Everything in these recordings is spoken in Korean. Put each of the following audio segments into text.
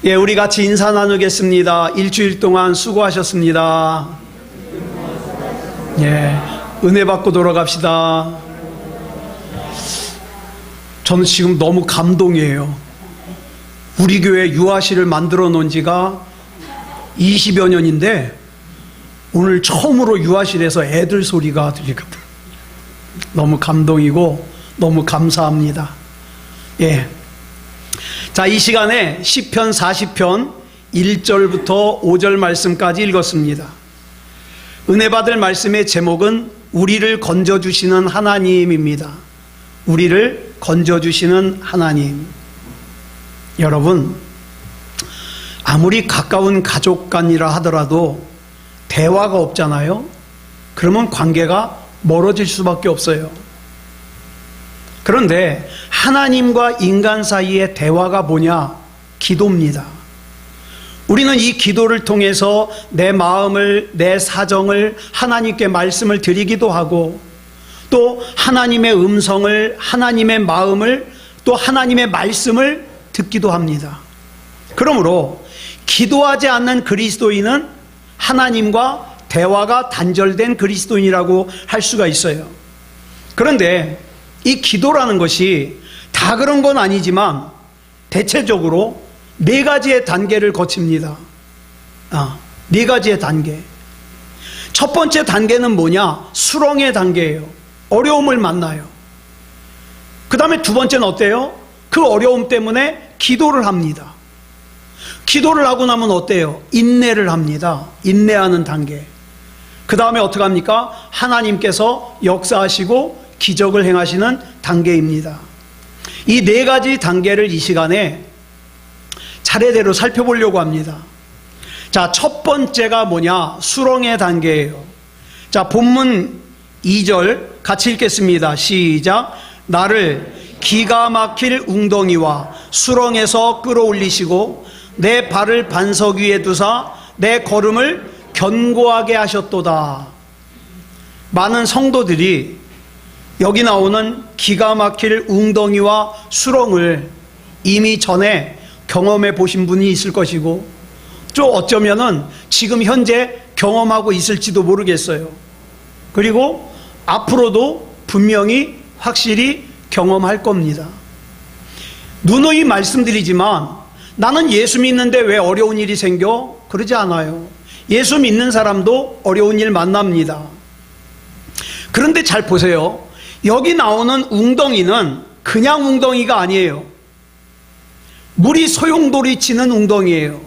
예, 우리 같이 인사 나누겠습니다. 일주일 동안 수고하셨습니다. 예, 은혜 받고 돌아갑시다. 저는 지금 너무 감동이에요. 우리 교회 유아실을 만들어 놓은 지가 20여 년인데 오늘 처음으로 유아실에서 애들 소리가 들리거든. 너무 감동이고 너무 감사합니다. 예. 자, 이 시간에 시편 40편 1절부터 5절 말씀까지 읽었습니다. 은혜 받을 말씀의 제목은 우리를 건져주시는 하나님입니다. 우리를 건져주시는 하나님. 여러분, 아무리 가까운 가족 간이라 하더라도 대화가 없잖아요. 그러면 관계가 멀어질 수밖에 없어요. 그런데 하나님과 인간 사이의 대화가 뭐냐? 기도입니다. 우리는 이 기도를 통해서 내 마음을, 내 사정을 하나님께 말씀을 드리기도 하고, 또 하나님의 음성을, 하나님의 마음을, 또 하나님의 말씀을 듣기도 합니다. 그러므로 기도하지 않는 그리스도인은 하나님과 대화가 단절된 그리스도인이라고 할 수가 있어요. 그런데 이 기도라는 것이 다 그런 건 아니지만 대체적으로 네 가지의 단계를 거칩니다. 네 가지의 단계. 첫 번째 단계는 뭐냐? 수렁의 단계예요. 어려움을 만나요. 그 다음에 두 번째는 어때요? 그 어려움 때문에 기도를 합니다. 기도를 하고 나면 어때요? 인내를 합니다. 인내하는 단계. 그 다음에 어떻게 합니까? 하나님께서 역사하시고 기적을 행하시는 단계입니다. 이 네 가지 단계를 이 시간에 차례대로 살펴보려고 합니다. 자, 첫 번째가 뭐냐? 수렁의 단계예요. 자, 본문 2절 같이 읽겠습니다. 시작. 나를 기가 막힐 웅덩이와 수렁에서 끌어올리시고 내 발을 반석 위에 두사 내 걸음을 견고하게 하셨도다. 많은 성도들이 여기 나오는 기가 막힐 웅덩이와 수렁을 이미 전에 경험해 보신 분이 있을 것이고, 또 어쩌면은 지금 현재 경험하고 있을지도 모르겠어요. 그리고 앞으로도 분명히 확실히 경험할 겁니다. 누누이 말씀드리지만 나는 예수 믿는데 왜 어려운 일이 생겨? 그러지 않아요. 예수 믿는 사람도 어려운 일 만납니다. 그런데 잘 보세요. 여기 나오는 웅덩이는 그냥 웅덩이가 아니에요. 물이 소용돌이 치는 웅덩이에요.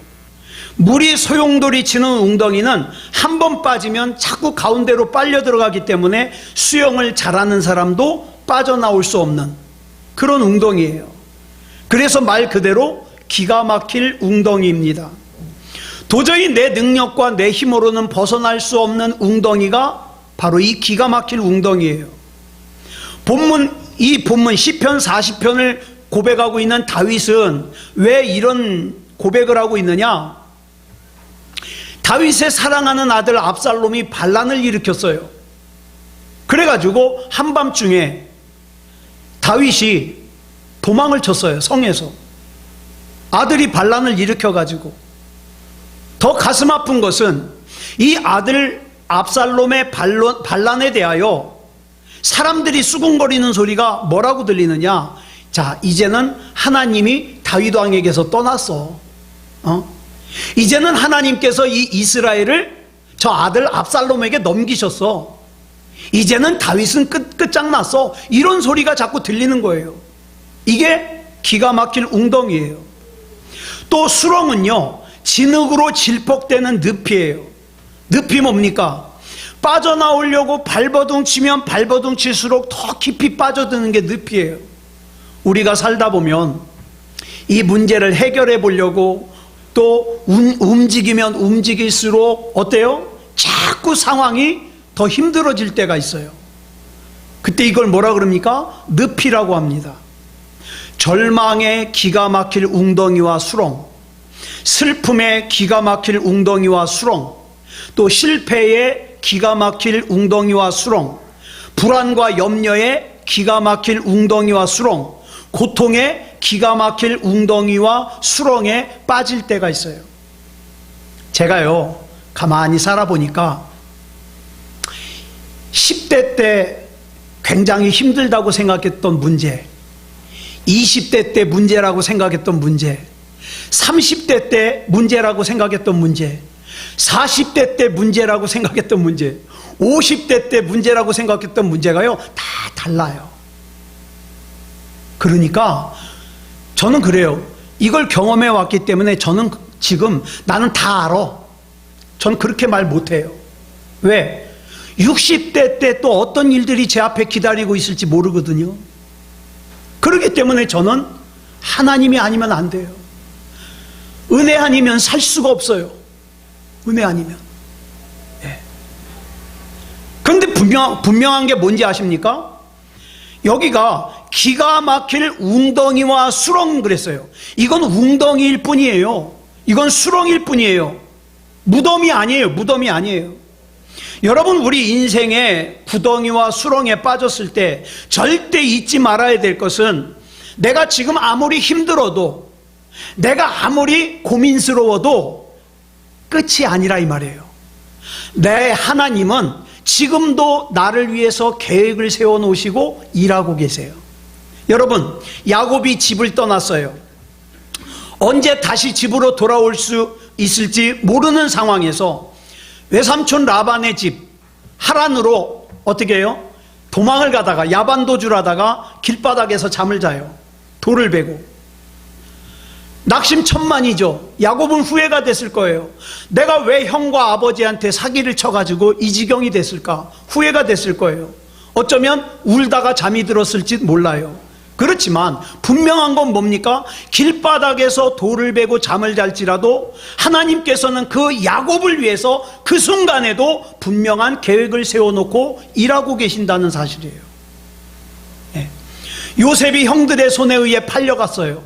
물이 소용돌이 치는 웅덩이는 한 번 빠지면 자꾸 가운데로 빨려 들어가기 때문에 수영을 잘하는 사람도 빠져나올 수 없는 그런 웅덩이에요. 그래서 말 그대로 기가 막힐 웅덩이입니다. 도저히 내 능력과 내 힘으로는 벗어날 수 없는 웅덩이가 바로 이 기가 막힐 웅덩이에요. 이 본문 시편 40편을 고백하고 있는 다윗은 왜 이런 고백을 하고 있느냐? 다윗의 사랑하는 아들 압살롬이 반란을 일으켰어요. 그래가지고 한밤중에 다윗이 도망을 쳤어요. 성에서. 아들이 반란을 일으켜가지고. 더 가슴 아픈 것은 이 아들 압살롬의 반란에 대하여 사람들이 수군거리는 소리가 뭐라고 들리느냐? 자, 이제는 하나님이 다윗 왕에게서 떠났어. 이제는 하나님께서 이 이스라엘을 저 아들 압살롬에게 넘기셨어. 이제는 다윗은 끝장났어. 이런 소리가 자꾸 들리는 거예요. 이게 기가 막힐 웅덩이에요. 또 수렁은요, 진흙으로 질퍽대는 늪이에요. 늪이 뭡니까? 빠져나오려고 발버둥 치면 발버둥 칠수록 더 깊이 빠져드는 게 늪이에요. 우리가 살다 보면 이 문제를 해결해 보려고 또 움직이면 움직일수록 어때요? 자꾸 상황이 더 힘들어질 때가 있어요. 그때 이걸 뭐라 그럽니까? 늪이라고 합니다. 절망의 기가 막힐 웅덩이와 수렁, 슬픔의 기가 막힐 웅덩이와 수렁, 또 실패의 기가 막힐 웅덩이와 수렁, 불안과 염려의 기가 막힐 웅덩이와 수렁, 고통에 기가 막힐 웅덩이와 수렁에 빠질 때가 있어요. 제가요, 가만히 살아보니까 10대 때 굉장히 힘들다고 생각했던 문제, 20대 때 문제라고 생각했던 문제, 30대 때 문제라고 생각했던 문제, 40대 때 문제라고 생각했던 문제, 50대 때 문제라고 생각했던 문제가요, 다 달라요. 그러니까 저는 그래요. 이걸 경험해 왔기 때문에 저는 지금 나는 다 알아. 저는 그렇게 말 못해요. 왜? 60대 때 또 어떤 일들이 제 앞에 기다리고 있을지 모르거든요. 그렇기 때문에 저는 하나님이 아니면 안 돼요. 은혜 아니면 살 수가 없어요. 은혜 아니면. 예. 그런데 분명한 게 뭔지 아십니까? 여기가 기가 막힐 웅덩이와 수렁 그랬어요. 이건 웅덩이일 뿐이에요. 이건 수렁일 뿐이에요. 무덤이 아니에요. 무덤이 아니에요. 여러분, 우리 인생에 구덩이와 수렁에 빠졌을 때 절대 잊지 말아야 될 것은, 내가 지금 아무리 힘들어도, 내가 아무리 고민스러워도 끝이 아니라 이 말이에요. 내 하나님은 지금도 나를 위해서 계획을 세워놓으시고 일하고 계세요. 여러분, 야곱이 집을 떠났어요. 언제 다시 집으로 돌아올 수 있을지 모르는 상황에서 외삼촌 라반의 집 하란으로 어떻게 해요? 도망을 가다가 야반도주를 하다가 길바닥에서 잠을 자요. 돌을 베고. 낙심천만이죠. 야곱은 후회가 됐을 거예요. 내가 왜 형과 아버지한테 사기를 쳐가지고 이 지경이 됐을까? 후회가 됐을 거예요. 어쩌면 울다가 잠이 들었을지 몰라요. 그렇지만 분명한 건 뭡니까? 길바닥에서 돌을 베고 잠을 잘지라도 하나님께서는 그 야곱을 위해서 그 순간에도 분명한 계획을 세워놓고 일하고 계신다는 사실이에요. 네. 요셉이 형들의 손에 의해 팔려갔어요.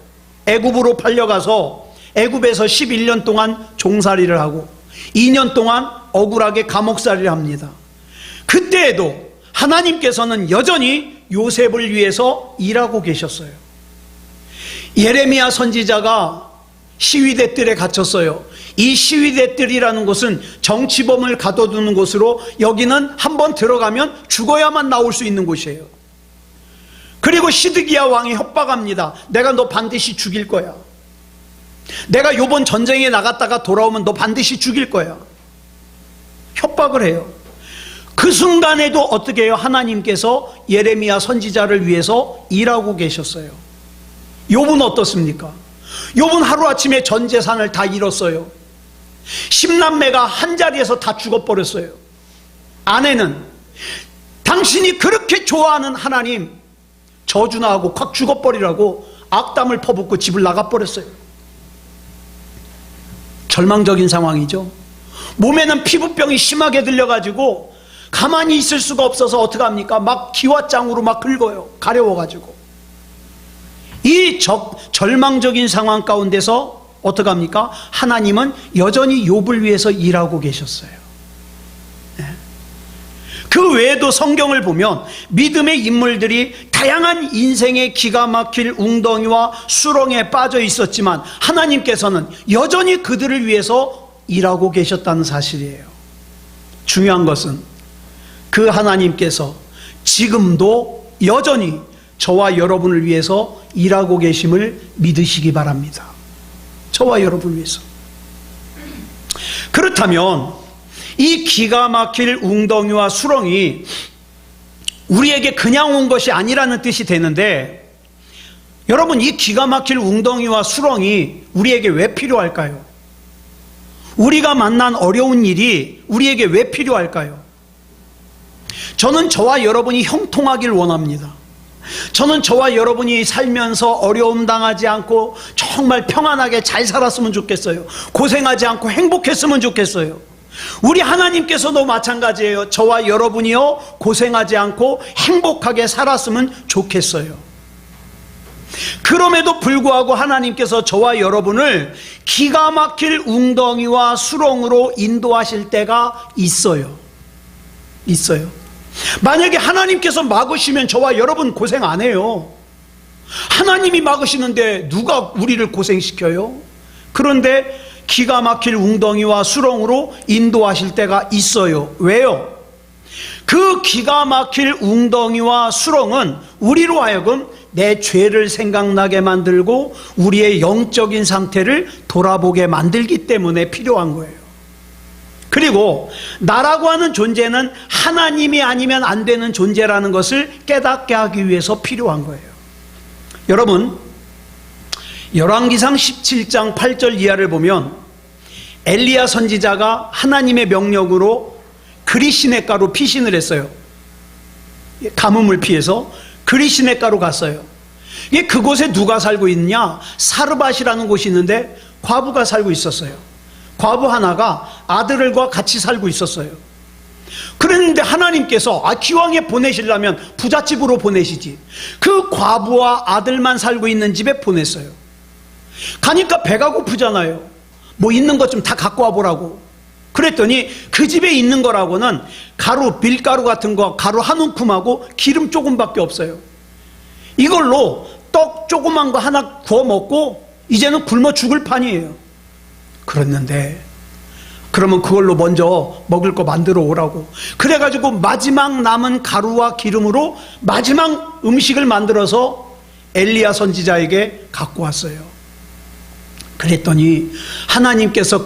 애굽으로 팔려가서 애굽에서 11년 동안 종살이를 하고 2년 동안 억울하게 감옥살이를 합니다. 그때에도 하나님께서는 여전히 요셉을 위해서 일하고 계셨어요. 예레미야 선지자가 시위대들에 갇혔어요. 이 시위대들이라는 곳은 정치범을 가둬두는 곳으로, 여기는 한번 들어가면 죽어야만 나올 수 있는 곳이에요. 그리고 시드기야 왕이 협박합니다. 내가 너 반드시 죽일 거야. 내가 요번 전쟁에 나갔다가 돌아오면 너 반드시 죽일 거야. 협박을 해요. 그 순간에도 어떻게 해요? 하나님께서 예레미야 선지자를 위해서 일하고 계셨어요. 욥은 어떻습니까? 욥은 하루아침에 전 재산을 다 잃었어요. 10남매가 한 자리에서 다 죽어버렸어요. 아내는 당신이 그렇게 좋아하는 하나님 저주나 하고 확 죽어버리라고 악담을 퍼붓고 집을 나가버렸어요. 절망적인 상황이죠. 몸에는 피부병이 심하게 들려가지고 가만히 있을 수가 없어서 어떡합니까? 막 기와장으로 막 긁어요. 가려워가지고. 이 절망적인 상황 가운데서 어떡합니까? 하나님은 여전히 욥을 위해서 일하고 계셨어요. 그 외에도 성경을 보면 믿음의 인물들이 다양한 인생의 기가 막힐 웅덩이와 수렁에 빠져 있었지만 하나님께서는 여전히 그들을 위해서 일하고 계셨다는 사실이에요. 중요한 것은 그 하나님께서 지금도 여전히 저와 여러분을 위해서 일하고 계심을 믿으시기 바랍니다. 저와 여러분을 위해서. 그렇다면 이 기가 막힐 웅덩이와 수렁이 우리에게 그냥 온 것이 아니라는 뜻이 되는데, 여러분, 이 기가 막힐 웅덩이와 수렁이 우리에게 왜 필요할까요? 우리가 만난 어려운 일이 우리에게 왜 필요할까요? 저는 저와 여러분이 형통하길 원합니다. 저는 저와 여러분이 살면서 어려움 당하지 않고 정말 평안하게 잘 살았으면 좋겠어요. 고생하지 않고 행복했으면 좋겠어요. 우리 하나님께서도 마찬가지예요. 저와 여러분이요, 고생하지 않고 행복하게 살았으면 좋겠어요. 그럼에도 불구하고 하나님께서 저와 여러분을 기가 막힐 웅덩이와 수렁으로 인도하실 때가 있어요. 만약에 하나님께서 막으시면 저와 여러분 고생 안 해요. 하나님이 막으시는데 누가 우리를 고생시켜요? 그런데 기가 막힐 웅덩이와 수렁으로 인도하실 때가 있어요. 왜요? 그 기가 막힐 웅덩이와 수렁은 우리로 하여금 내 죄를 생각나게 만들고 우리의 영적인 상태를 돌아보게 만들기 때문에 필요한 거예요. 그리고 나라고 하는 존재는 하나님이 아니면 안 되는 존재라는 것을 깨닫게 하기 위해서 필요한 거예요. 여러분, 열왕기상 17장 8절 이하를 보면 엘리야 선지자가 하나님의 명령으로 그리시네가로 피신을 했어요. 가뭄을 피해서 그리시네가로 갔어요. 그곳에 누가 살고 있냐? 사르밧이라는 곳이 있는데 과부가 살고 있었어요. 과부 하나가 아들들과 같이 살고 있었어요. 그랬는데 하나님께서 기왕에 보내시려면 부잣집으로 보내시지, 그 과부와 아들만 살고 있는 집에 보냈어요. 가니까 배가 고프잖아요. 뭐 있는 것 좀 다 갖고 와보라고. 그랬더니 그 집에 있는 거라고는 가루, 밀가루 같은 거 가루 한 움큼하고 기름 조금밖에 없어요. 이걸로 떡 조그만 거 하나 구워 먹고 이제는 굶어 죽을 판이에요. 그랬는데 그러면 그걸로 먼저 먹을 거 만들어 오라고. 그래가지고 마지막 남은 가루와 기름으로 마지막 음식을 만들어서 엘리야 선지자에게 갖고 왔어요. 그랬더니 하나님께서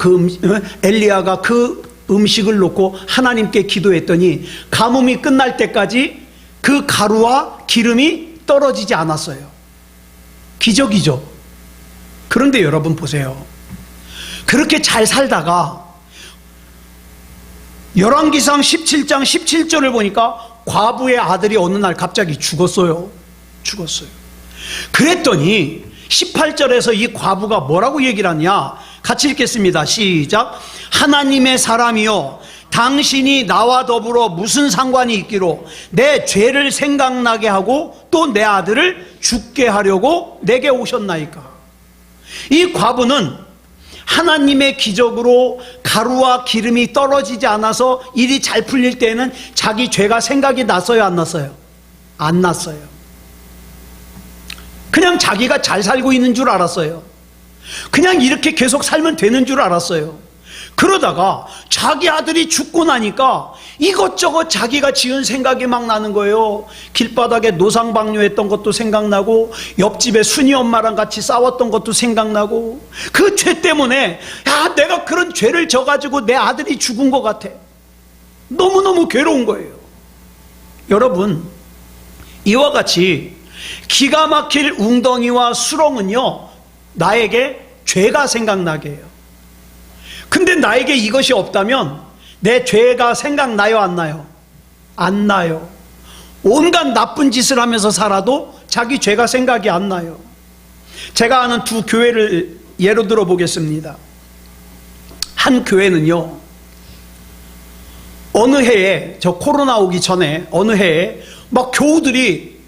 엘리야가 그 음식을 놓고 하나님께 기도했더니 가뭄이 끝날 때까지 그 가루와 기름이 떨어지지 않았어요. 기적이죠. 그런데 여러분 보세요. 그렇게 잘 살다가 열왕기상 17장 17절을 보니까 과부의 아들이 어느 날 갑자기 죽었어요. 그랬더니 18절에서 이 과부가 뭐라고 얘기를 하냐? 같이 읽겠습니다. 시작. 하나님의 사람이여, 당신이 나와 더불어 무슨 상관이 있기로 내 죄를 생각나게 하고 또 내 아들을 죽게 하려고 내게 오셨나이까? 이 과부는 하나님의 기적으로 가루와 기름이 떨어지지 않아서 일이 잘 풀릴 때에는 자기 죄가 생각이 났어요, 안 났어요? 안 났어요. 그냥 자기가 잘 살고 있는 줄 알았어요. 그냥 이렇게 계속 살면 되는 줄 알았어요. 그러다가 자기 아들이 죽고 나니까 이것저것 자기가 지은 생각이 막 나는 거예요. 길바닥에 노상방뇨했던 것도 생각나고 옆집에 순이 엄마랑 같이 싸웠던 것도 생각나고 그 죄 때문에 내가 그런 죄를 져가지고 내 아들이 죽은 것 같아. 너무너무 괴로운 거예요. 여러분, 이와 같이 기가 막힐 웅덩이와 수렁은요, 나에게 죄가 생각나게 해요. 근데 나에게 이것이 없다면 내 죄가 생각나요, 안 나요? 안 나요. 온갖 나쁜 짓을 하면서 살아도 자기 죄가 생각이 안 나요. 제가 아는 두 교회를 예로 들어 보겠습니다. 한 교회는요, 어느 해에, 저 코로나 오기 전에 어느 해에 막 교우들이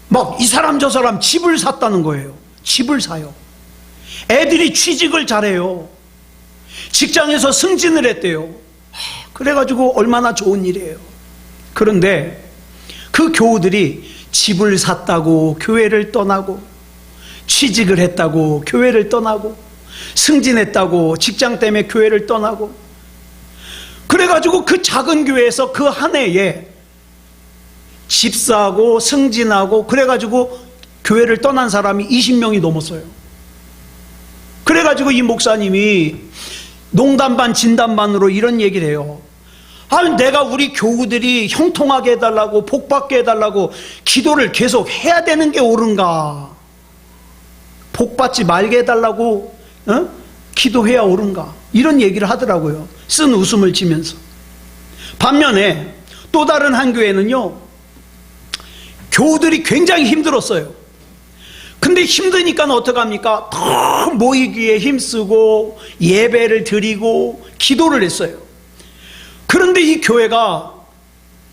막 이 사람 저 사람 집을 샀다는 거예요. 집을 사요. 애들이 취직을 잘해요. 직장에서 승진을 했대요. 그래가지고 얼마나 좋은 일이에요. 그런데 그 교우들이 집을 샀다고 교회를 떠나고, 취직을 했다고 교회를 떠나고, 승진했다고 직장 때문에 교회를 떠나고, 그래가지고 그 작은 교회에서 그 한 해에 집 사고 승진하고 그래가지고 교회를 떠난 사람이 20명이 넘었어요. 그래가지고 이 목사님이 농담 반 진담 반으로 이런 얘기를 해요. 내가 우리 교우들이 형통하게 해달라고, 복받게 해달라고 기도를 계속 해야 되는 게 옳은가? 복받지 말게 해달라고 기도해야 옳은가? 이런 얘기를 하더라고요. 쓴 웃음을 지면서. 반면에 또 다른 한 교회는요, 교우들이 굉장히 힘들었어요. 근데 힘드니까 어떡합니까? 더 모이기에 힘쓰고 예배를 드리고 기도를 했어요. 그런데 이 교회가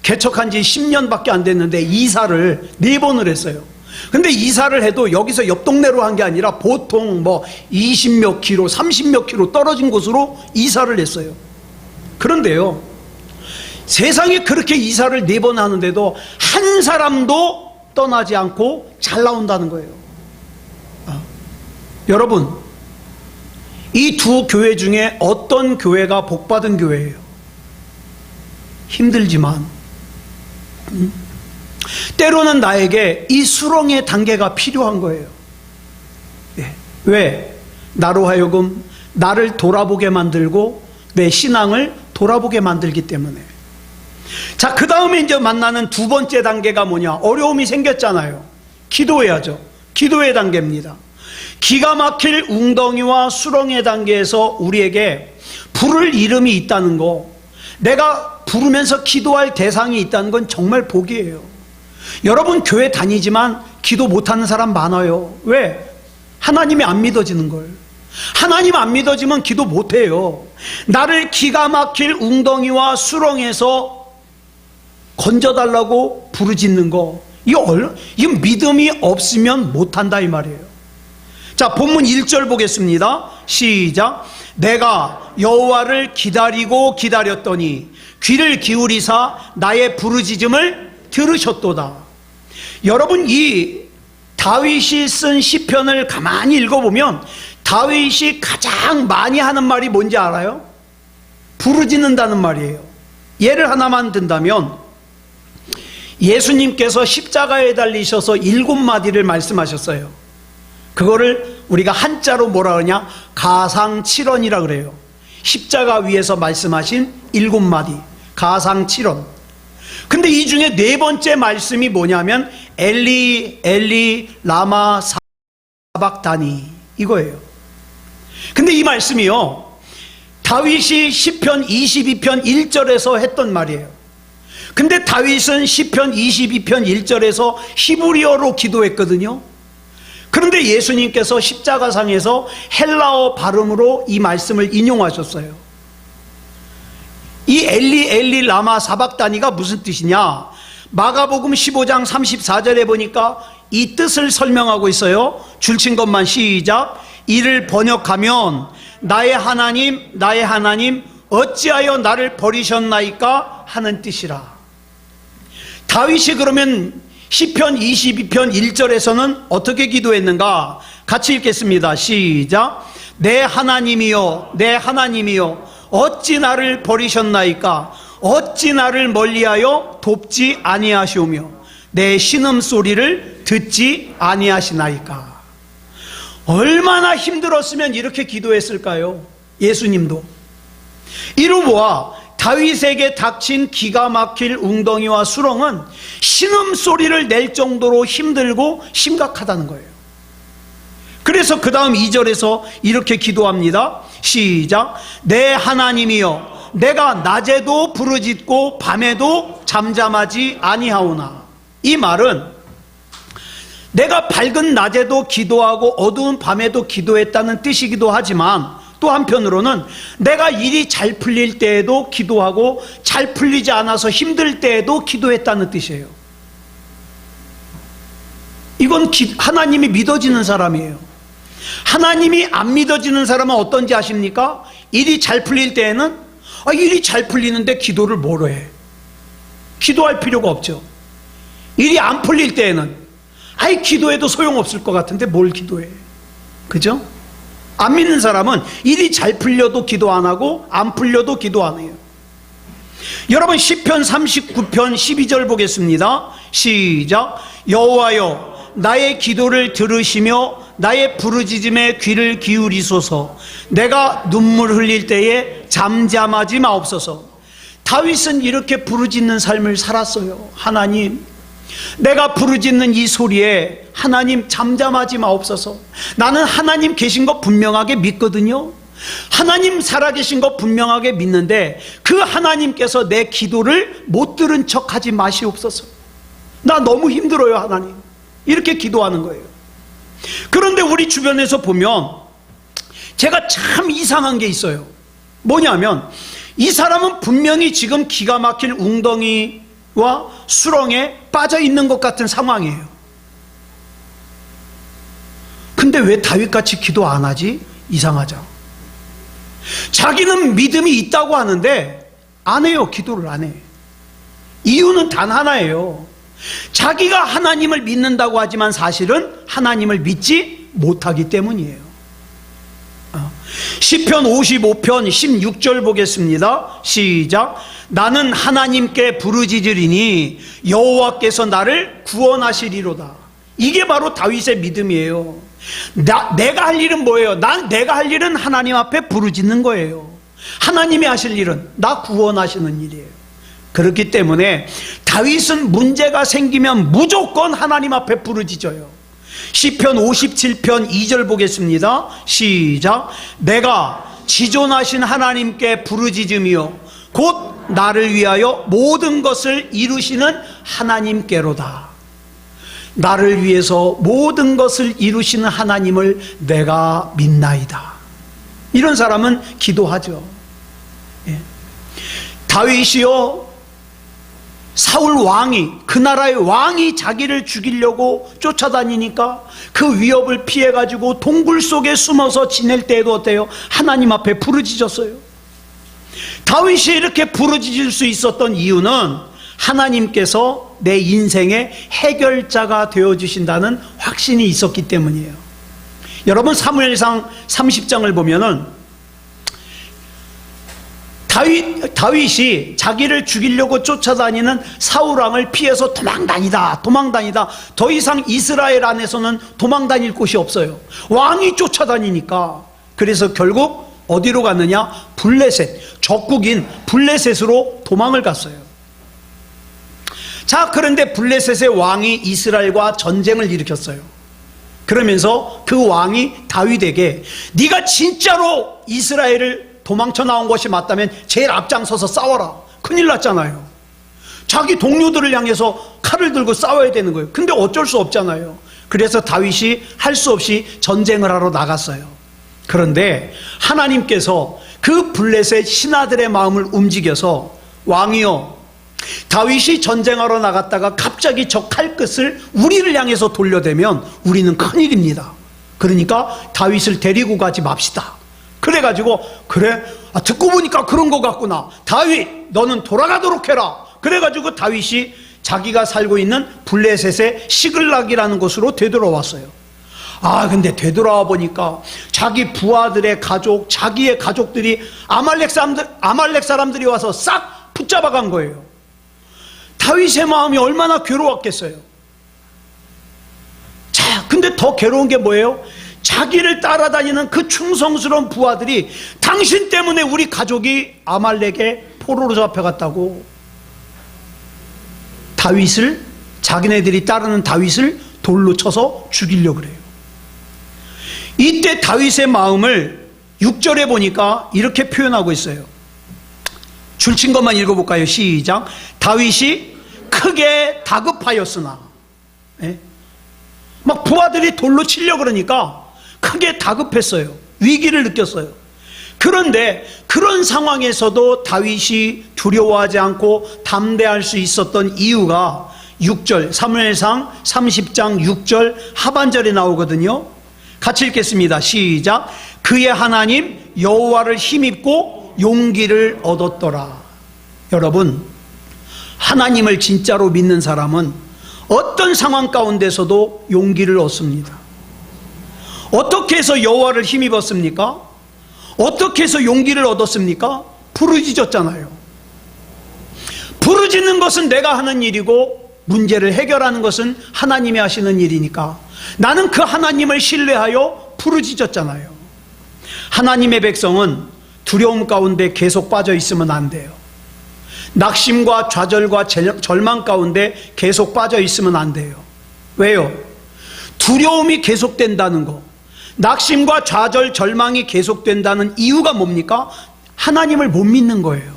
개척한 지 10년밖에 안 됐는데 이사를 4번을 했어요. 근데 이사를 해도 여기서 옆 동네로 한 게 아니라 보통 뭐 20몇 킬로, 30몇 킬로 떨어진 곳으로 이사를 했어요. 그런데요, 세상에 그렇게 이사를 4번 하는데도 한 사람도 떠나지 않고 잘 나온다는 거예요. 여러분, 이 두 교회 중에 어떤 교회가 복받은 교회예요? 힘들지만 때로는 나에게 이 수렁의 단계가 필요한 거예요. 왜? 나로 하여금 나를 돌아보게 만들고 내 신앙을 돌아보게 만들기 때문에. 자, 그 다음에 이제 만나는 두 번째 단계가 뭐냐? 어려움이 생겼잖아요. 기도해야죠. 기도의 단계입니다. 기가 막힐 웅덩이와 수렁의 단계에서 우리에게 부를 이름이 있다는 거, 내가 부르면서 기도할 대상이 있다는 건 정말 복이에요. 여러분 교회 다니지만 기도 못하는 사람 많아요. 왜? 하나님이 안 믿어지는 걸. 하나님 안 믿어지면 기도 못해요. 나를 기가 막힐 웅덩이와 수렁에서 건져달라고 부르짖는 거, 이거 믿음이 없으면 못한다 이 말이에요. 자, 본문 1절 보겠습니다. 시작. 내가 여호와를 기다리고 기다렸더니 귀를 기울이사 나의 부르짖음을 들으셨도다. 여러분, 이 다윗이 쓴 시편을 가만히 읽어보면 다윗이 가장 많이 하는 말이 뭔지 알아요? 부르짖는다는 말이에요. 예를 하나만 든다면 예수님께서 십자가에 달리셔서 7마디를 말씀하셨어요. 그거를 우리가 한자로 뭐라 그러냐? 가상칠언이라 그래요. 십자가 위에서 말씀하신 7마디, 가상칠언. 근데 이 중에 네 번째 말씀이 뭐냐면 엘리 엘리 라마 사박다니, 이거예요. 근데 이 말씀이요, 다윗이 시편 22편 1절에서 했던 말이에요. 근데 다윗은 시편 22편 1절에서 히브리어로 기도했거든요. 그런데 예수님께서 십자가상에서 헬라어 발음으로 이 말씀을 인용하셨어요. 이 엘리 엘리 라마 사박다니가 무슨 뜻이냐? 마가복음 15장 34절에 보니까 이 뜻을 설명하고 있어요. 줄친 것만 시작. 이를 번역하면 나의 하나님 나의 하나님 어찌하여 나를 버리셨나이까 하는 뜻이라. 다윗이 그러면 시편 22편 1절에서는 어떻게 기도했는가? 같이 읽겠습니다. 시작. 내 하나님이여 내 하나님이여 어찌 나를 버리셨나이까? 어찌 나를 멀리하여 돕지 아니하시오며 내 신음소리를 듣지 아니하시나이까? 얼마나 힘들었으면 이렇게 기도했을까요? 예수님도. 이루보아 다윗에게 닥친 기가 막힐 웅덩이와 수렁은 신음소리를 낼 정도로 힘들고 심각하다는 거예요. 그래서 그 다음 2절에서 이렇게 기도합니다. 시작. 내 하나님이여 내가 낮에도 부르짖고 밤에도 잠잠하지 아니하오나. 이 말은 내가 밝은 낮에도 기도하고 어두운 밤에도 기도했다는 뜻이기도 하지만 또 한편으로는 내가 일이 잘 풀릴 때에도 기도하고 잘 풀리지 않아서 힘들 때에도 기도했다는 뜻이에요. 이건 하나님이 믿어지는 사람이에요. 하나님이 안 믿어지는 사람은 어떤지 아십니까? 일이 잘 풀릴 때에는 일이 잘 풀리는데 기도를 뭐로 해? 기도할 필요가 없죠. 일이 안 풀릴 때에는 기도해도 소용없을 것 같은데 뭘 기도해? 그죠? 안 믿는 사람은 일이 잘 풀려도 기도 안 하고 안 풀려도 기도 안 해요. 여러분 시편 39편 12절 보겠습니다. 시작. 여호와여 나의 기도를 들으시며 나의 부르짖음에 귀를 기울이소서. 내가 눈물 흘릴 때에 잠잠하지 마옵소서. 다윗은 이렇게 부르짖는 삶을 살았어요. 하나님, 내가 부르짖는 이 소리에 하나님 잠잠하지 마옵소서. 나는 하나님 계신 거 분명하게 믿거든요. 하나님 살아계신 거 분명하게 믿는데 그 하나님께서 내 기도를 못 들은 척하지 마시옵소서. 나 너무 힘들어요 하나님. 이렇게 기도하는 거예요. 그런데 우리 주변에서 보면 제가 참 이상한 게 있어요. 뭐냐면 이 사람은 분명히 지금 기가 막힐 웅덩이와 수렁에 빠져 있는 것 같은 상황이에요. 근데 왜 다윗같이 기도 안 하지? 이상하죠. 자기는 믿음이 있다고 하는데 안 해요. 기도를 안 해. 이유는 단 하나예요. 자기가 하나님을 믿는다고 하지만 사실은 하나님을 믿지 못하기 때문이에요. 시편 55편 16절 보겠습니다. 시작. 나는 하나님께 부르짖으리니 여호와께서 나를 구원하시리로다. 이게 바로 다윗의 믿음이에요. 내가 할 일은 뭐예요? 내가 할 일은 하나님 앞에 부르짖는 거예요. 하나님이 하실 일은 나 구원하시는 일이에요. 그렇기 때문에 다윗은 문제가 생기면 무조건 하나님 앞에 부르짖어요. 시편 57편 2절 보겠습니다. 시작. 내가 지존하신 하나님께 부르짖으며 곧 나를 위하여 모든 것을 이루시는 하나님께로다. 나를 위해서 모든 것을 이루시는 하나님을 내가 믿나이다. 이런 사람은 기도하죠. 예. 다윗이요, 사울 왕이, 그 나라의 왕이 자기를 죽이려고 쫓아다니니까 그 위협을 피해가지고 동굴 속에 숨어서 지낼 때에도 어때요? 하나님 앞에 부르짖었어요. 다윗이 이렇게 부르짖을 수 있었던 이유는 하나님께서 내 인생의 해결자가 되어주신다는 확신이 있었기 때문이에요. 여러분, 사무엘상 30장을 보면은 다윗이 자기를 죽이려고 쫓아다니는 사울왕을 피해서 도망다니다 더 이상 이스라엘 안에서는 도망다닐 곳이 없어요. 왕이 쫓아다니니까. 그래서 결국 어디로 갔느냐? 블레셋, 적국인 블레셋으로 도망을 갔어요. 자, 그런데 블레셋의 왕이 이스라엘과 전쟁을 일으켰어요. 그러면서 그 왕이 다윗에게 네가 진짜로 이스라엘을 도망쳐 나온 것이 맞다면 제일 앞장서서 싸워라. 큰일 났잖아요. 자기 동료들을 향해서 칼을 들고 싸워야 되는 거예요. 근데 어쩔 수 없잖아요. 그래서 다윗이 할 수 없이 전쟁을 하러 나갔어요. 그런데 하나님께서 그 블레셋 신하들의 마음을 움직여서 왕이요, 다윗이 전쟁하러 나갔다가 갑자기 저 칼끝을 우리를 향해서 돌려대면 우리는 큰일입니다. 그러니까 다윗을 데리고 가지 맙시다. 그래가지고 그래, 듣고 보니까 그런 거 같구나. 다윗, 너는 돌아가도록 해라. 그래가지고 다윗이 자기가 살고 있는 블레셋의 시글락이라는 곳으로 되돌아왔어요. 근데 되돌아와 보니까 자기 부하들의 가족, 자기의 가족들이 아말렉 사람들이 와서 싹 붙잡아 간 거예요. 다윗의 마음이 얼마나 괴로웠겠어요. 자, 근데 더 괴로운 게 뭐예요? 자기를 따라다니는 그 충성스러운 부하들이 당신 때문에 우리 가족이 아말렉에 포로로 잡혀갔다고 다윗을, 자기네들이 따르는 다윗을 돌로 쳐서 죽이려고 그래요. 이때 다윗의 마음을 6절에 보니까 이렇게 표현하고 있어요. 줄친 것만 읽어볼까요? 시작. 다윗이 크게 다급하였으나, 막 부하들이 돌로 치려고 그러니까 크게 다급했어요. 위기를 느꼈어요. 그런데 그런 상황에서도 다윗이 두려워하지 않고 담대할 수 있었던 이유가 6절, 사무엘상 30장 6절 하반절에 나오거든요. 같이 읽겠습니다. 시작. 그의 하나님 여호와를 힘입고 용기를 얻었더라. 여러분, 하나님을 진짜로 믿는 사람은 어떤 상황 가운데서도 용기를 얻습니다. 어떻게 해서 여호와를 힘입었습니까? 어떻게 해서 용기를 얻었습니까? 부르짖었잖아요. 부르짖는 것은 내가 하는 일이고 문제를 해결하는 것은 하나님이 하시는 일이니까 나는 그 하나님을 신뢰하여 부르짖었잖아요. 하나님의 백성은 두려움 가운데 계속 빠져 있으면 안 돼요. 낙심과 좌절과 절망 가운데 계속 빠져 있으면 안 돼요. 왜요? 두려움이 계속된다는 거, 낙심과 좌절, 절망이 계속된다는 이유가 뭡니까? 하나님을 못 믿는 거예요.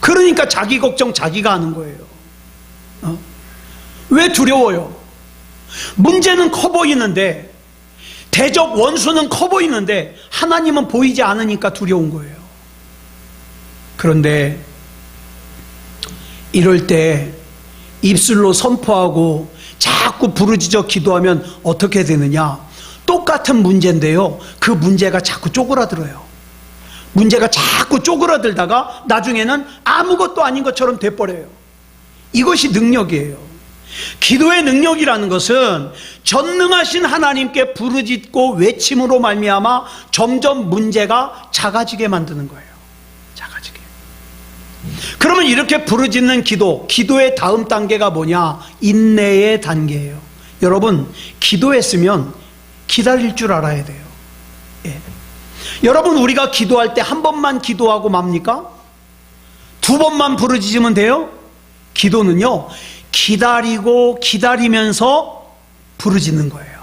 그러니까 자기 걱정 자기가 하는 거예요. 왜 두려워요? 문제는 커 보이는데, 대적 원수는 커 보이는데 하나님은 보이지 않으니까 두려운 거예요. 그런데 이럴 때 입술로 선포하고 자꾸 부르짖어 기도하면 어떻게 되느냐? 똑같은 문제인데요, 그 문제가 자꾸 쪼그라들어요. 문제가 자꾸 쪼그라들다가 나중에는 아무것도 아닌 것처럼 돼버려요. 이것이 능력이에요. 기도의 능력이라는 것은 전능하신 하나님께 부르짖고 외침으로 말미암아 점점 문제가 작아지게 만드는 거예요. 작아지게. 그러면 이렇게 부르짖는 기도의 다음 단계가 뭐냐? 인내의 단계예요. 여러분, 기도했으면 기다릴 줄 알아야 돼요. 예. 여러분, 우리가 기도할 때 한 번만 기도하고 맙니까? 두 번만 부르짖으면 돼요? 기도는요, 기다리고 기다리면서 부르짖는 거예요.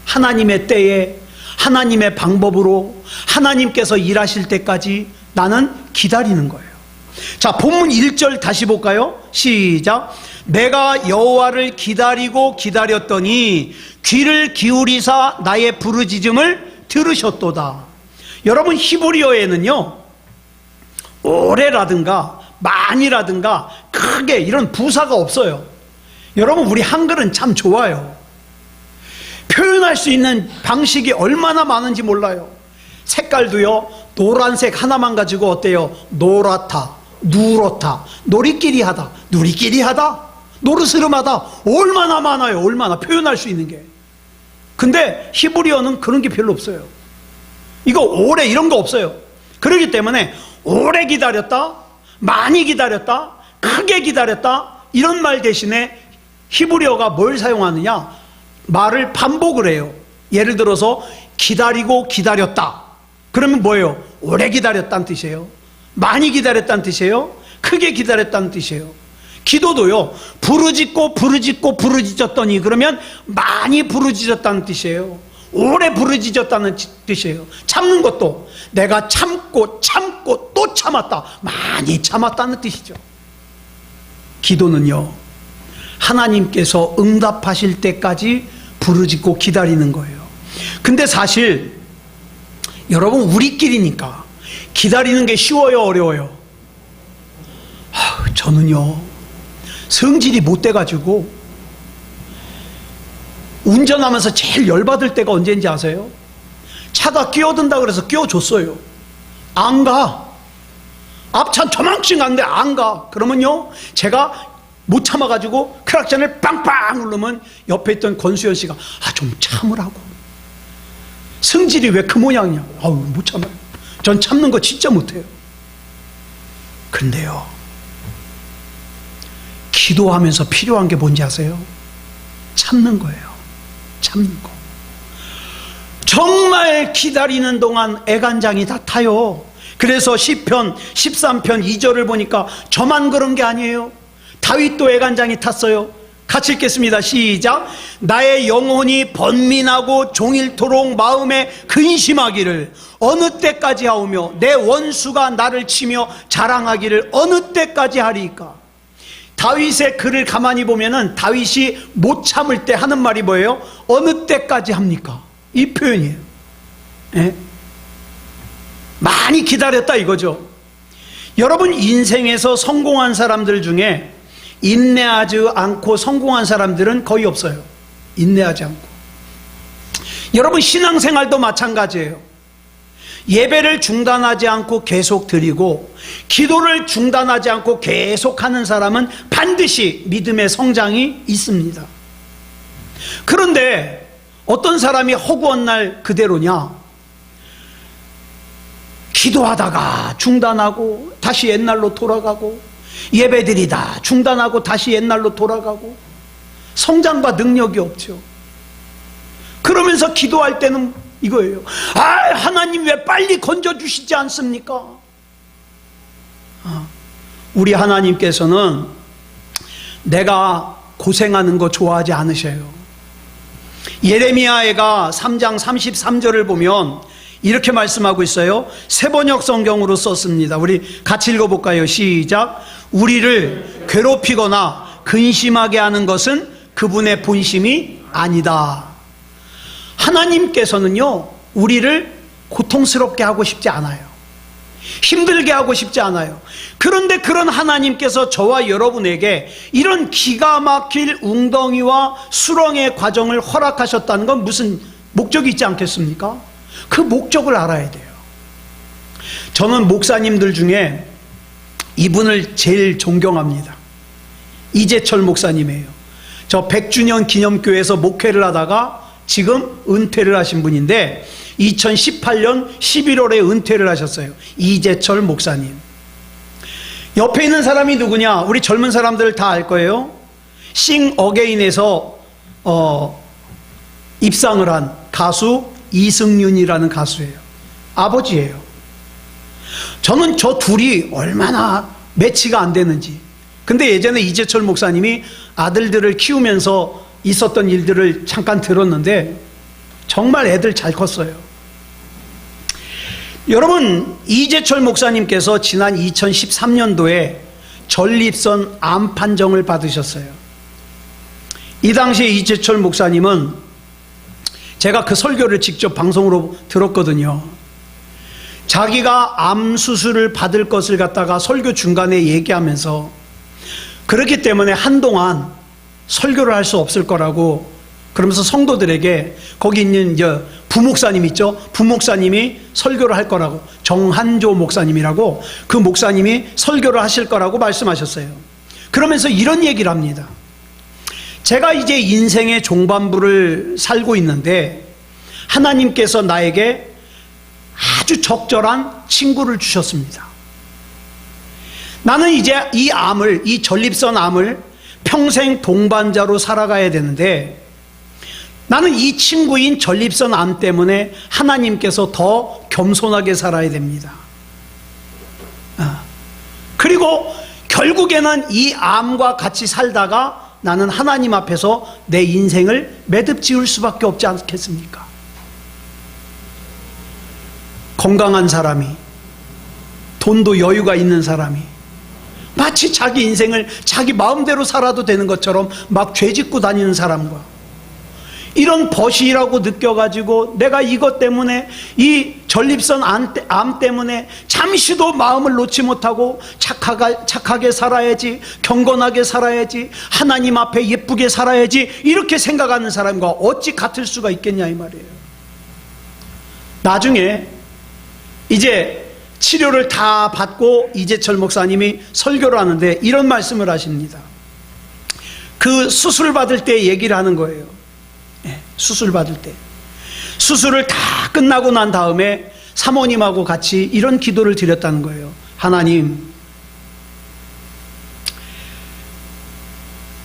하나님의 때에, 하나님의 방법으로, 하나님께서 일하실 때까지 나는 기다리는 거예요. 자, 본문 1절 다시 볼까요? 시작. 내가 여호와를 기다리고 기다렸더니 귀를 기울이사 나의 부르짖음을 들으셨도다. 여러분, 히브리어에는요, 오래라든가 많이라든가 크게 이런 부사가 없어요. 여러분, 우리 한글은 참 좋아요. 표현할 수 있는 방식이 얼마나 많은지 몰라요. 색깔도요, 노란색 하나만 가지고 어때요? 노랗다, 누렇다, 놀이끼리 하다, 누리끼리 하다, 노르스름하다, 얼마나 많아요. 얼마나 표현할 수 있는 게. 근데 히브리어는 그런 게 별로 없어요. 이거 오래 이런 거 없어요. 그렇기 때문에 오래 기다렸다, 많이 기다렸다, 크게 기다렸다, 이런 말 대신에 히브리어가 뭘 사용하느냐? 말을 반복을 해요. 예를 들어서 기다리고 기다렸다. 그러면 뭐예요? 오래 기다렸다는 뜻이에요. 많이 기다렸다는 뜻이에요. 크게 기다렸다는 뜻이에요. 기도도요, 부르짖고 부르짖었더니 그러면 많이 부르짖었다는 뜻이에요. 오래 부르짖었다는 뜻이에요. 참는 것도 내가 참고 또 참았다, 많이 참았다는 뜻이죠. 기도는요, 하나님께서 응답하실 때까지 부르짖고 기다리는 거예요. 근데 사실 여러분, 우리끼리니까 기다리는 게 쉬워요, 어려워요? 저는요, 성질이 못 돼가지고 운전하면서 제일 열받을 때가 언제인지 아세요? 차가 끼어든다 그래서 끼워줬어요. 안 가. 앞차 저만큼 가는데 안 가. 그러면요, 제가 못 참아가지고 크락션을 빵빵 누르면 옆에 있던 권수연 씨가 좀 참으라고. 성질이 왜 그 모양이냐. 못 참아요. 전 참는 거 진짜 못해요. 근데요, 기도하면서 필요한 게 뭔지 아세요? 참는 거예요. 참는 거. 정말 기다리는 동안 애간장이 다 타요. 그래서 시편 13편 2절을 보니까 저만 그런 게 아니에요. 다윗도 애간장이 탔어요. 같이 읽겠습니다. 시작. 나의 영혼이 번민하고 종일토록 마음에 근심하기를 어느 때까지 하오며 내 원수가 나를 치며 자랑하기를 어느 때까지 하리이까. 다윗의 글을 가만히 보면은 다윗이 못 참을 때 하는 말이 뭐예요? 어느 때까지 합니까? 이 표현이에요. 예? 많이 기다렸다 이거죠. 여러분, 인생에서 성공한 사람들 중에 인내하지 않고 성공한 사람들은 거의 없어요. 인내하지 않고. 여러분, 신앙생활도 마찬가지예요. 예배를 중단하지 않고 계속 드리고 기도를 중단하지 않고 계속 하는 사람은 반드시 믿음의 성장이 있습니다. 그런데 어떤 사람이 허구한 날 그대로냐? 기도하다가 중단하고 다시 옛날로 돌아가고, 예배드리다 중단하고 다시 옛날로 돌아가고, 성장과 능력이 없죠. 그러면서 기도할 때는 이거예요. 하나님 왜 빨리 건져주시지 않습니까? 우리 하나님께서는 내가 고생하는 거 좋아하지 않으셔요. 예레미야가 3장 33절을 보면 이렇게 말씀하고 있어요. 새번역 성경으로 썼습니다. 우리 같이 읽어볼까요? 시작. 우리를 괴롭히거나 근심하게 하는 것은 그분의 본심이 아니다. 하나님께서는요, 우리를 고통스럽게 하고 싶지 않아요. 힘들게 하고 싶지 않아요. 그런데 그런 하나님께서 저와 여러분에게 이런 기가 막힐 웅덩이와 수렁의 과정을 허락하셨다는 건 무슨 목적이 있지 않겠습니까? 그 목적을 알아야 돼요. 저는 목사님들 중에 이분을 제일 존경합니다. 이재철 목사님이에요. 저 100주년 기념교회에서 목회를 하다가 지금 은퇴를 하신 분인데 2018년 11월에 은퇴를 하셨어요. 이재철 목사님. 옆에 있는 사람이 누구냐? 우리 젊은 사람들 다 알 거예요. 싱 어게인에서 입상을 한 가수 이승윤이라는 가수예요. 아버지예요. 저는 저 둘이 얼마나 매치가 안 되는지. 근데 예전에 이재철 목사님이 아들들을 키우면서 있었던 일들을 잠깐 들었는데 정말 애들 잘 컸어요. 여러분, 이재철 목사님께서 지난 2013년도에 전립선 암 판정을 받으셨어요. 이 당시에 이재철 목사님은 제가 그 설교를 직접 방송으로 들었거든요. 자기가 암 수술을 받을 것을 갖다가 설교 중간에 얘기하면서 그렇기 때문에 한동안 설교를 할 수 없을 거라고 그러면서 성도들에게 거기 있는 이제 부목사님 있죠? 부목사님이 설교를 할 거라고, 정한조 목사님이라고 그 목사님이 설교를 하실 거라고 말씀하셨어요. 그러면서 이런 얘기를 합니다. 제가 이제 인생의 종반부를 살고 있는데 하나님께서 나에게 아주 적절한 친구를 주셨습니다. 나는 이제 이 전립선 암을 평생 동반자로 살아가야 되는데 나는 이 친구인 전립선 암 때문에 하나님께서 더 겸손하게 살아야 됩니다. 그리고 결국에는 이 암과 같이 살다가 나는 하나님 앞에서 내 인생을 매듭 지을 수밖에 없지 않겠습니까? 건강한 사람이, 돈도 여유가 있는 사람이 마치 자기 인생을 자기 마음대로 살아도 되는 것처럼 막 죄짓고 다니는 사람과 이런 벗이라고 느껴가지고 내가 이것 때문에 이 전립선 암 때문에 잠시도 마음을 놓지 못하고 착하게 살아야지, 경건하게 살아야지, 하나님 앞에 예쁘게 살아야지 이렇게 생각하는 사람과 어찌 같을 수가 있겠냐 이 말이에요. 나중에 이제 치료를 다 받고 이재철 목사님이 설교를 하는데 이런 말씀을 하십니다. 그 수술 받을 때 얘기를 하는 거예요. 수술 받을 때 수술을 다 끝나고 난 다음에 사모님하고 같이 이런 기도를 드렸다는 거예요. 하나님,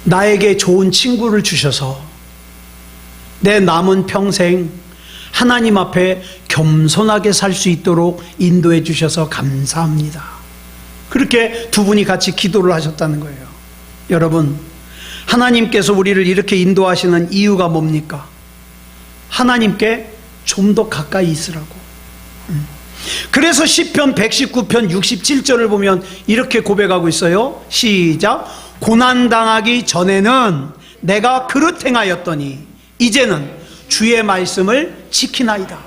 나에게 좋은 친구를 주셔서 내 남은 평생 하나님 앞에 겸손하게 살 수 있도록 인도해 주셔서 감사합니다. 그렇게 두 분이 같이 기도를 하셨다는 거예요. 여러분, 하나님께서 우리를 이렇게 인도하시는 이유가 뭡니까? 하나님께 좀 더 가까이 있으라고. 그래서 시편 119편 67절을 보면 이렇게 고백하고 있어요. 시작. 고난당하기 전에는 내가 그릇 행하였더니 이제는 주의 말씀을 지키나이다.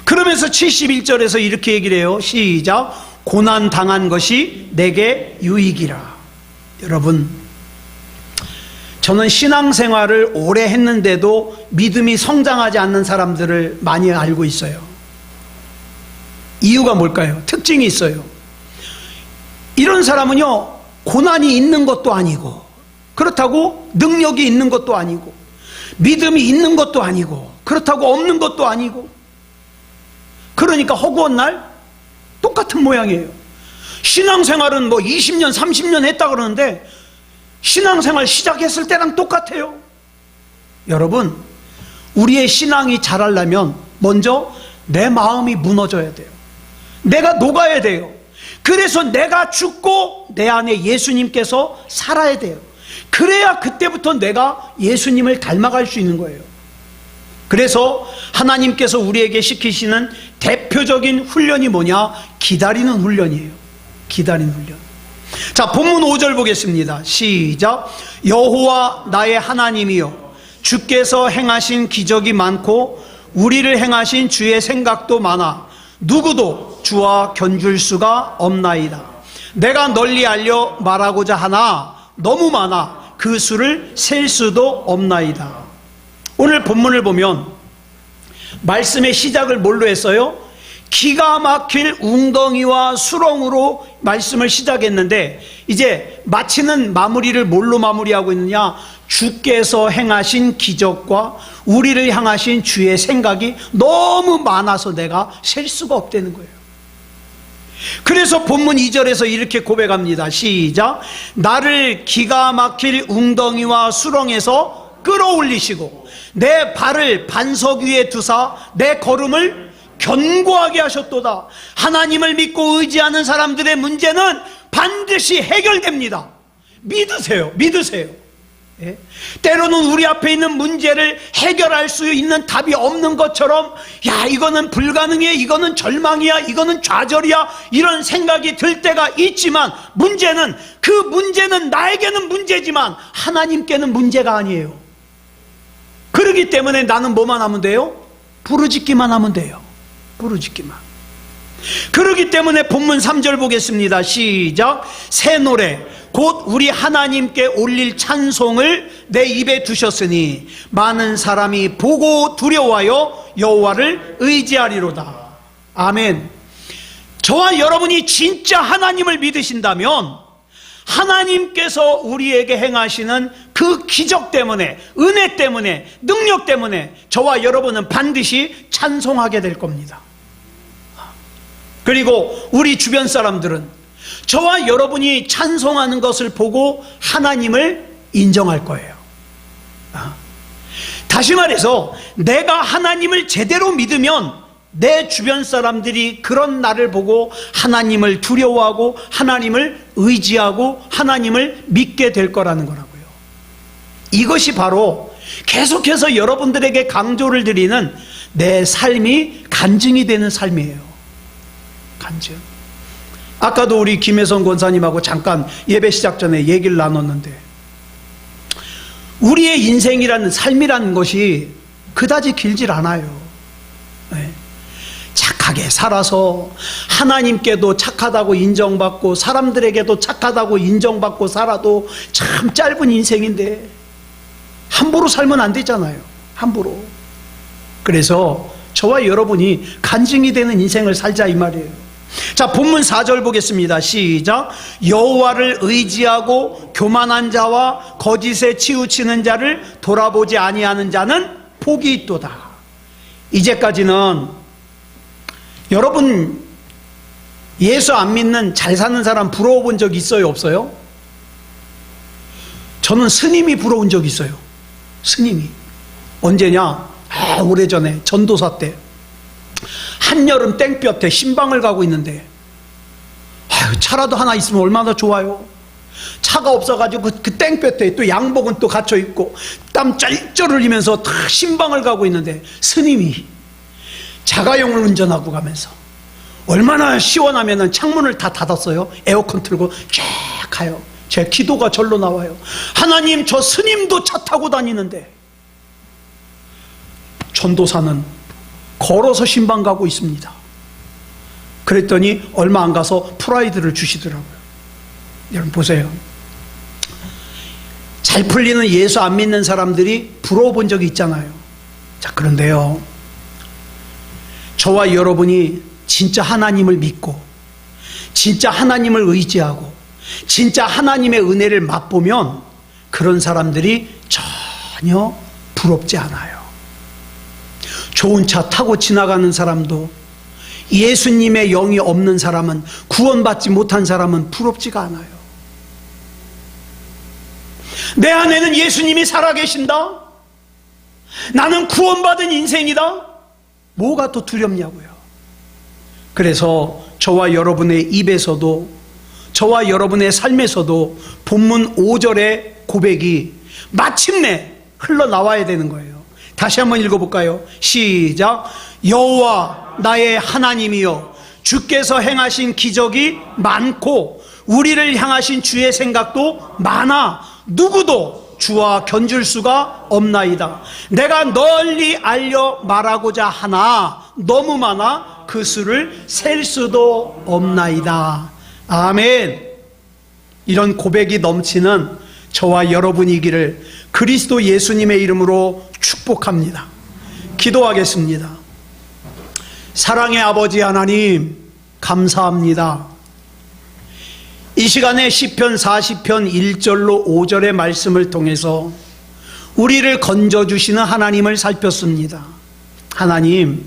그러면서 71절에서 이렇게 얘기를 해요. 시작. 고난당한 것이 내게 유익이라. 여러분, 저는 신앙생활을 오래 했는데도 믿음이 성장하지 않는 사람들을 많이 알고 있어요. 이유가 뭘까요? 특징이 있어요. 이런 사람은요, 고난이 있는 것도 아니고, 그렇다고 능력이 있는 것도 아니고, 믿음이 있는 것도 아니고, 그렇다고 없는 것도 아니고, 그러니까 허구한 날 똑같은 모양이에요. 신앙생활은 뭐 20년 30년 했다 그러는데 신앙생활 시작했을 때랑 똑같아요. 여러분, 우리의 신앙이 자라려면 먼저 내 마음이 무너져야 돼요. 내가 녹아야 돼요. 그래서 내가 죽고 내 안에 예수님께서 살아야 돼요. 그래야 그때부터 내가 예수님을 닮아갈 수 있는 거예요. 그래서 하나님께서 우리에게 시키시는 대표적인 훈련이 뭐냐? 기다리는 훈련이에요. 기다리는 훈련. 자, 본문 5절 보겠습니다. 시작. 여호와 나의 하나님이여, 주께서 행하신 기적이 많고 우리를 행하신 주의 생각도 많아 누구도 주와 견줄 수가 없나이다. 내가 널리 알려 말하고자 하나 너무 많아 그 수를 셀 수도 없나이다. 오늘 본문을 보면 말씀의 시작을 뭘로 했어요? 기가 막힐 웅덩이와 수렁으로 말씀을 시작했는데 이제 마치는 마무리를 뭘로 마무리하고 있느냐? 주께서 행하신 기적과 우리를 향하신 주의 생각이 너무 많아서 내가 셀 수가 없다는 거예요. 그래서 본문 2절에서 이렇게 고백합니다. 시작. 나를 기가 막힐 웅덩이와 수렁에서 끌어올리시고 내 발을 반석 위에 두사 내 걸음을 견고하게 하셨도다. 하나님을 믿고 의지하는 사람들의 문제는 반드시 해결됩니다. 믿으세요. 믿으세요. 예? 때로는 우리 앞에 있는 문제를 해결할 수 있는 답이 없는 것처럼, 야, 이거는 불가능해, 이거는 절망이야, 이거는 좌절이야, 이런 생각이 들 때가 있지만, 그 문제는 나에게는 문제지만 하나님께는 문제가 아니에요. 그렇기 때문에 나는 뭐만 하면 돼요? 부르짖기만 하면 돼요. 부르짖기만. 그렇기 때문에 본문 3절 보겠습니다. 시작. 새 노래 곧 우리 하나님께 올릴 찬송을 내 입에 두셨으니 많은 사람이 보고 두려워하여 여호와를 의지하리로다. 아멘. 저와 여러분이 진짜 하나님을 믿으신다면 하나님께서 우리에게 행하시는 그 기적 때문에, 은혜 때문에, 능력 때문에 저와 여러분은 반드시 찬송하게 될 겁니다. 그리고 우리 주변 사람들은 저와 여러분이 찬송하는 것을 보고 하나님을 인정할 거예요. 다시 말해서 내가 하나님을 제대로 믿으면 내 주변 사람들이 그런 나를 보고 하나님을 두려워하고 하나님을 의지하고 하나님을 믿게 될 거라는 거라고요. 이것이 바로 계속해서 여러분들에게 강조를 드리는 내 삶이 간증이 되는 삶이에요. 간증. 아까도 우리 김혜성 권사님하고 잠깐 예배 시작 전에 얘기를 나눴는데, 우리의 인생이라는 삶이라는 것이 그다지 길질 않아요. 네. 착하게 살아서 하나님께도 착하다고 인정받고 사람들에게도 착하다고 인정받고 살아도 참 짧은 인생인데 함부로 살면 안 되잖아요. 함부로. 그래서 저와 여러분이 간증이 되는 인생을 살자 이 말이에요. 자, 본문 4절 보겠습니다. 시작. 여호와를 의지하고 교만한 자와 거짓에 치우치는 자를 돌아보지 아니하는 자는 복이 있도다. 이제까지는 여러분 예수 안 믿는 잘 사는 사람 부러워 본 적 있어요, 없어요? 저는 스님이 부러운 적 있어요. 스님이. 언제냐? 오래전에 전도사 때 한여름 땡볕에 신방을 가고 있는데, 차라도 하나 있으면 얼마나 좋아요. 차가 없어가지고 그 땡볕에 또 양복은 또 갇혀 있고 땀 쩔쩔 흘리면서 다 신방을 가고 있는데 스님이 자가용을 운전하고 가면서 얼마나 시원하면은 창문을 다 닫았어요. 에어컨 틀고 쫙 가요. 제 기도가 절로 나와요. 하나님, 저 스님도 차 타고 다니는데 전도사는 걸어서 신방 가고 있습니다. 그랬더니 얼마 안 가서 프라이드를 주시더라고요. 여러분 보세요. 잘 풀리는 예수 안 믿는 사람들이 부러워 본 적이 있잖아요. 자, 그런데요, 저와 여러분이 진짜 하나님을 믿고 진짜 하나님을 의지하고 진짜 하나님의 은혜를 맛보면 그런 사람들이 전혀 부럽지 않아요. 좋은 차 타고 지나가는 사람도, 예수님의 영이 없는 사람은, 구원받지 못한 사람은 부럽지가 않아요. 내 안에는 예수님이 살아계신다? 나는 구원받은 인생이다? 뭐가 더 두렵냐고요. 그래서 저와 여러분의 입에서도, 저와 여러분의 삶에서도 본문 5절의 고백이 마침내 흘러나와야 되는 거예요. 다시 한번 읽어볼까요? 시작. 여호와 나의 하나님이여, 주께서 행하신 기적이 많고 우리를 향하신 주의 생각도 많아 누구도 주와 견줄 수가 없나이다. 내가 널리 알려 말하고자 하나 너무 많아 그 수를 셀 수도 없나이다. 아멘. 이런 고백이 넘치는 저와 여러분이기를 그리스도 예수님의 이름으로 축복합니다. 기도하겠습니다. 사랑의 아버지 하나님, 감사합니다. 이 시간에 시편 40편 1절로 5절의 말씀을 통해서 우리를 건져주시는 하나님을 살폈습니다. 하나님,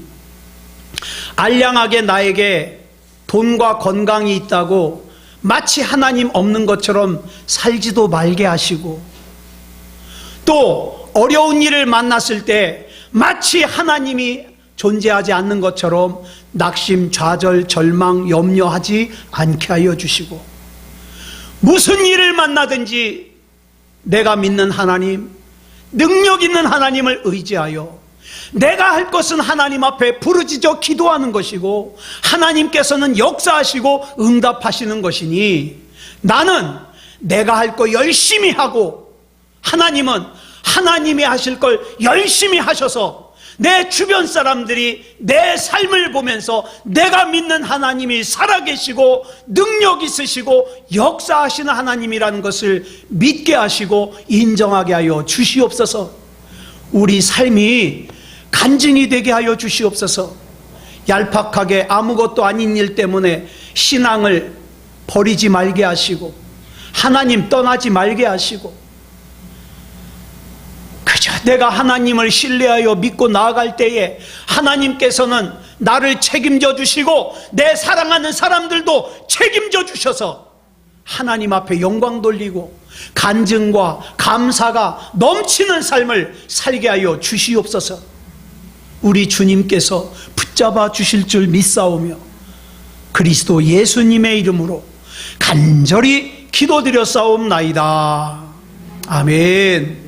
알량하게 나에게 돈과 건강이 있다고 마치 하나님 없는 것처럼 살지도 말게 하시고, 또 어려운 일을 만났을 때 마치 하나님이 존재하지 않는 것처럼 낙심, 좌절, 절망, 염려하지 않게 하여 주시고, 무슨 일을 만나든지 내가 믿는 하나님, 능력 있는 하나님을 의지하여 내가 할 것은 하나님 앞에 부르짖어 기도하는 것이고, 하나님께서는 역사하시고 응답하시는 것이니 나는 내가 할 거 열심히 하고, 하나님은 하나님이 하실 걸 열심히 하셔서 내 주변 사람들이 내 삶을 보면서 내가 믿는 하나님이 살아계시고 능력 있으시고 역사하시는 하나님이라는 것을 믿게 하시고 인정하게 하여 주시옵소서. 우리 삶이 간증이 되게 하여 주시옵소서. 얄팍하게 아무것도 아닌 일 때문에 신앙을 버리지 말게 하시고, 하나님 떠나지 말게 하시고, 그저 내가 하나님을 신뢰하여 믿고 나아갈 때에 하나님께서는 나를 책임져 주시고 내 사랑하는 사람들도 책임져 주셔서 하나님 앞에 영광 돌리고 간증과 감사가 넘치는 삶을 살게 하여 주시옵소서. 우리 주님께서 붙잡아 주실 줄 믿사오며 그리스도 예수님의 이름으로 간절히 기도드렸사옵나이다. 아멘.